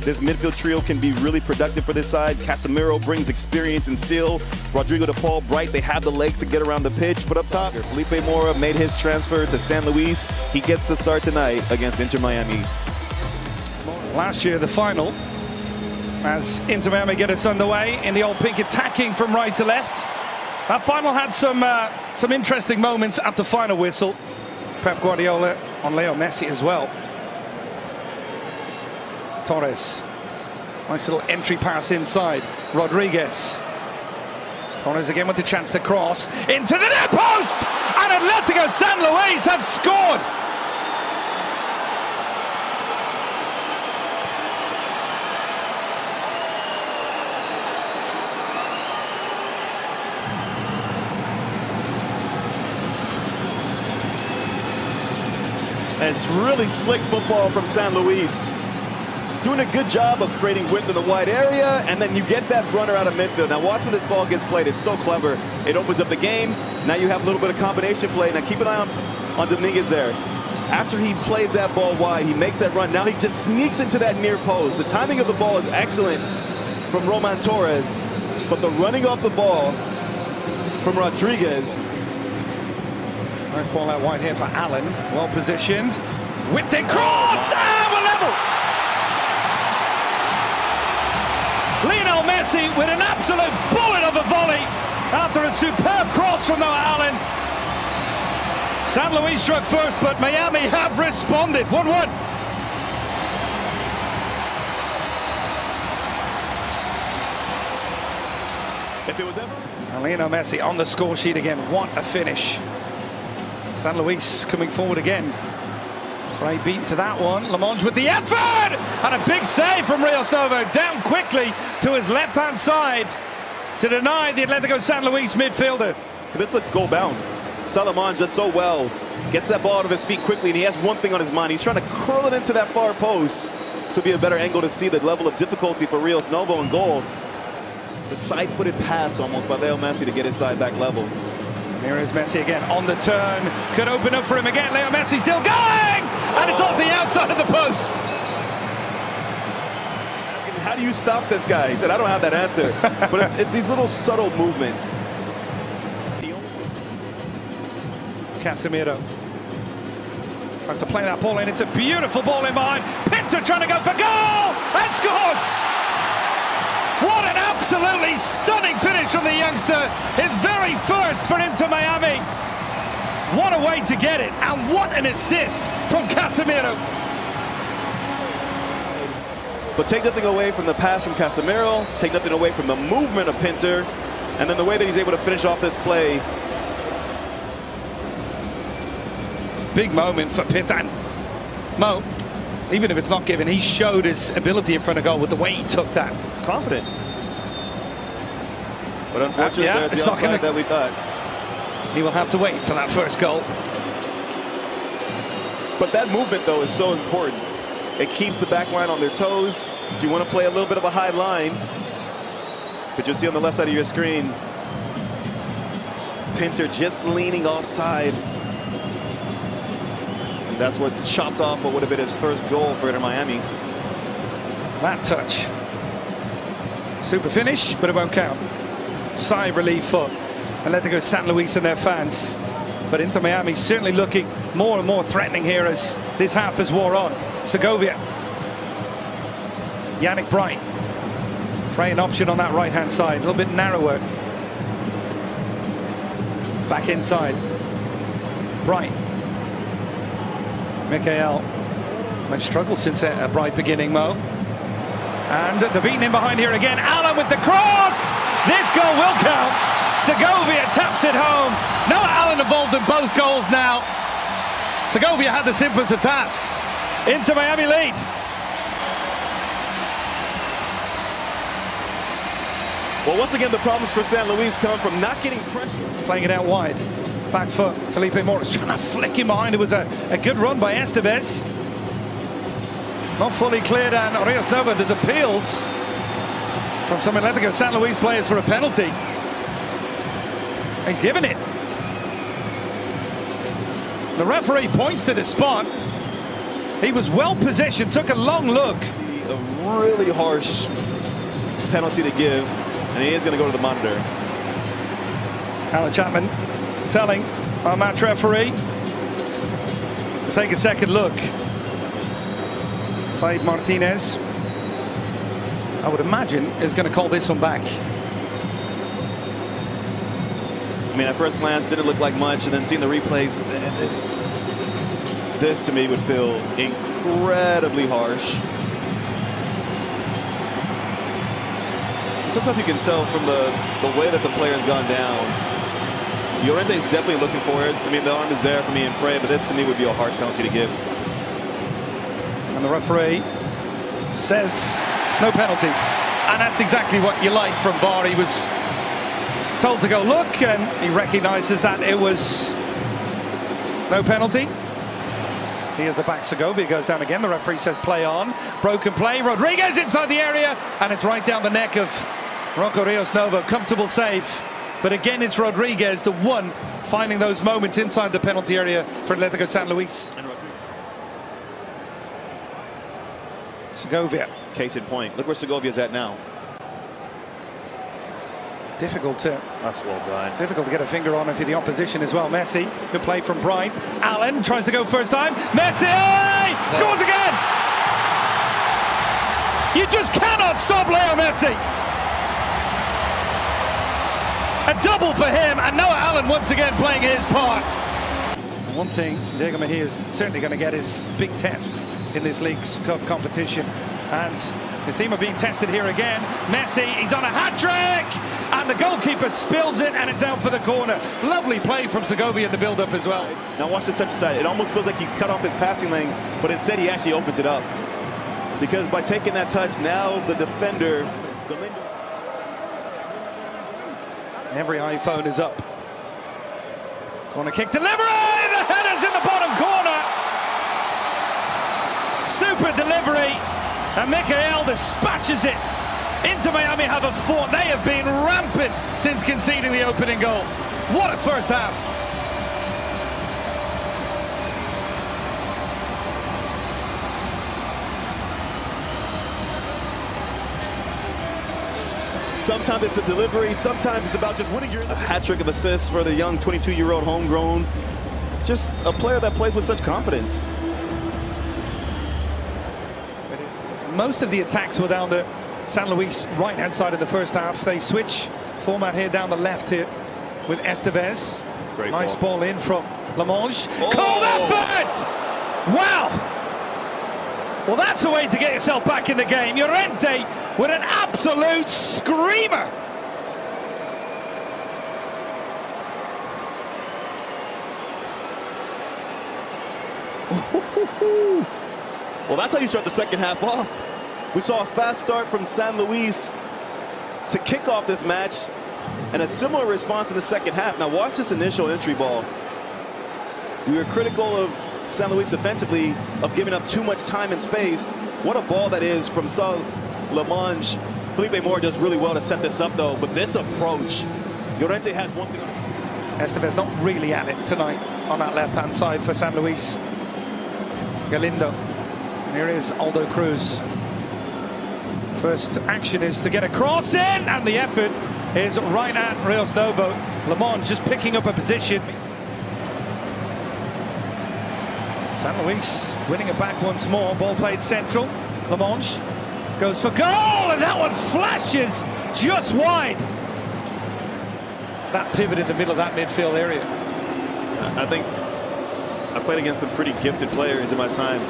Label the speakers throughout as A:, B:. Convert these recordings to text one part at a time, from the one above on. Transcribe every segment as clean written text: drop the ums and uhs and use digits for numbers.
A: this midfield trio can be really productive for this side. Casemiro brings experience and skill. Rodrigo de Paul, Bright, they have the legs to get around the pitch. But up top, Felipe Mora made his transfer to San Luis. He gets the start tonight against Inter Miami.
B: Last year, the final, as Inter Miami get us underway in the old pink, attacking from right to left. That final had some interesting moments at the final whistle. Pep Guardiola on Lionel Messi as well. Torres, nice little entry pass inside. Rodriguez. Torres again with the chance to cross into the net post, and Atletico San Luis have scored.
A: It's really slick football from San Luis. Doing a good job of creating width in the wide area, and then you get that runner out of midfield. Now watch when this ball gets played. It's so clever. It opens up the game. Now you have a little bit of combination play. Now keep an eye on Dominguez there. After he plays that ball wide, he makes that run. Now he just sneaks into that near post. The timing of the ball is excellent from Roman Torres, but the running off the ball from Rodriguez.
B: Nice ball out wide here for Allen. Well positioned. Whipped it cross! And we're level! Lionel Messi with an absolute bullet of a volley after a superb cross from Noah Allen. San Luis struck first, but Miami have responded. 1-1.
A: If it was ever...
B: And Lionel Messi on the score sheet again. What a finish. San Luis coming forward again. Frey beaten to that one. Lamonge with the effort! And a big save from Rios Novo. Down quickly to his left-hand side to deny the Atletico San Luis midfielder.
A: This looks goal-bound. Lamonge does so well. Gets that ball out of his feet quickly, and he has one thing on his mind. He's trying to curl it into that far post. This will be a better angle to see the level of difficulty for Rios Novo in goal. It's a side-footed pass almost by Leo Messi to get his side back level.
B: Here is Messi again on the turn. Could open up for him again. Leo Messi still going! And it's off the outside of the post.
A: How do you stop this guy? He said, I don't have that answer. But it's these little subtle movements.
B: Casemiro tries to play that ball in. It's a beautiful ball in behind. Pinto trying to go for goal! And scores! What an absolutely stunning finish from the youngster. His very first for Inter Miami. What a way to get it. And what an assist from Casemiro.
A: But take nothing away from the pass from Casemiro. Take nothing away from the movement of Pinter. And then the way that he's able to finish off this play.
B: Big moment for Pinter. And Mo, even if it's not given, he showed his ability in front of goal with the way he took that.
A: Confident. But unfortunately, they're the outside that we thought.
B: He will have to wait for that first goal.
A: But that movement, though, is so important. It keeps the back line on their toes. If you want to play a little bit of a high line, but you'll see on the left side of your screen, Pinter just leaning offside. And that's what chopped off what would have been his first goal for Inter Miami.
B: That touch. Super finish, but it won't count. Sigh of relief for Atletico San Luis and their fans. But Inter Miami certainly looking more and more threatening here as this half has wore on. Segovia. Yannick Bright. Frey an option on that right-hand side. A little bit narrower. Back inside. Bright. Micael. They've struggled since a bright beginning, Mo. And they're beating in behind here again. Allen with the cross. This goal will count. Segovia taps it home. Noah Allen involved in both goals now. Segovia had the simplest of tasks. Inter Miami lead.
A: Well, once again, the problems for San Luis come from not getting pressure.
B: Playing it out wide. Back foot. Felipe Mora trying to flick him behind. It was a good run by Estevez. Not fully cleared, and Rios Novo, there's appeals from some Atletico San Luis players for a penalty. He's given it. The referee points to the spot. He was well positioned, took a long look.
A: a really harsh penalty to give, and he is going to go to the monitor.
B: Alan Chapman telling our match referee to take a second look. Said Martinez, I would imagine, is going to call this one back.
A: I mean, at first glance, didn't look like much, and then seeing the replays, this to me would feel incredibly harsh. Sometimes you can tell from the way that the player's gone down. Llorente's definitely looking for it. I mean, the arm is there for me and Frey, but this to me would be a harsh penalty to give.
B: And the referee says no penalty. And that's exactly what you like from VAR. He was told to go look, and he recognises that it was no penalty. Here's the back. Segovia goes down again. The referee says play on. Broken play. Rodriguez inside the area, and it's right down the neck of Rocco Rios Novo. Comfortable save. But again, it's Rodriguez, the one finding those moments inside the penalty area for Atletico de San Luis. Segovia.
A: Case in point. Look where Segovia's at now.
B: Difficult to...
A: That's well done.
B: Difficult to get a finger on if you're the opposition as well. Messi, good play from Bright. Allen tries to go first time. Messi scores again! You just cannot stop Leo Messi! A double for him, and Noah Allen once again playing his part. One thing Diego Mejia is certainly going to get is big tests in this League's Cup competition, and his team are being tested here again. Messi, he's on a hat-trick, and the goalkeeper spills it, and it's out for the corner. Lovely play from Segovia in the build-up as well.
A: Now watch the touch aside. It almost feels like he cut off his passing lane, but instead he actually opens it up. Because by taking that touch, now the defender...
B: Every iPhone is up. Corner kick delivery! The header's in the bottom corner! Super delivery, and Micael dispatches it into Miami. Have a fought. They have been rampant since conceding the opening goal. What a first half.
A: Sometimes it's a delivery, sometimes it's about just winning. A hat-trick of assists for the young 22-year-old homegrown. Just a player that plays with such confidence.
B: Most of the attacks were down the San Luis right-hand side in the first half. They switch format here down the left here with Estevez.
A: Great
B: nice
A: ball
B: in from Lamonge.
A: Oh.
B: Cold effort! Wow! Well, that's a way to get yourself back in the game. Llorente with an absolute screamer.
A: Well, that's how you start the second half off. We saw a fast start from San Luis to kick off this match, and a similar response in the second half. Now watch this initial entry ball. We were critical of San Luis defensively of giving up too much time and space. What a ball that is from Lamonge. Felipe Moore does really well to set this up, though. But this approach, Llorente has one thing.
B: Estevez not really at it tonight on that left-hand side for San Luis. Galindo. Here is Aldo Cruz. First action is to get a cross in, and the effort is right at Rios Novo. Lamonge just picking up a position. San Luis winning it back once more. Ball played central. Lamonge goes for goal, and that one flashes just wide. That pivot in the middle of that midfield area.
A: I think I played against some pretty gifted players in my time.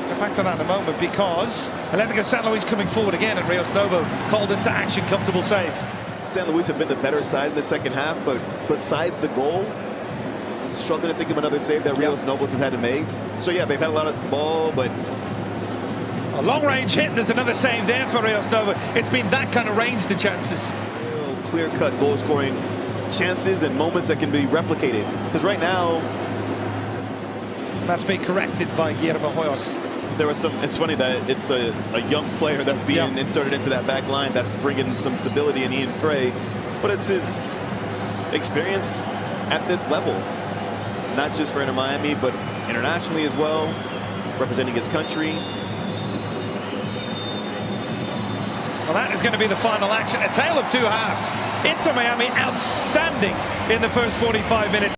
B: Get back to that in a moment, because Atletico San Luis coming forward again, and Rios Novo called into action. Comfortable save.
A: San Luis have been the better side in the second half, but besides the goal, I'm struggling to think of another save that Rios Novo has had to make. So yeah, they've had a lot of ball, but
B: a long-range hit, and there's another save there for Rios Novo. It's been that kind of range to chances.
A: Clear-cut goal-scoring chances and moments that can be replicated. Because right now,
B: that's been corrected by Guillermo Hoyos.
A: There was some. It's funny that it's a young player that's being inserted into that back line that's bringing some stability in Ian Frey, but it's his experience at this level, not just for Inter Miami, but internationally as well, representing his country.
B: Well, that is going to be the final action. A tale of two halves. Inter Miami outstanding in the first 45 minutes.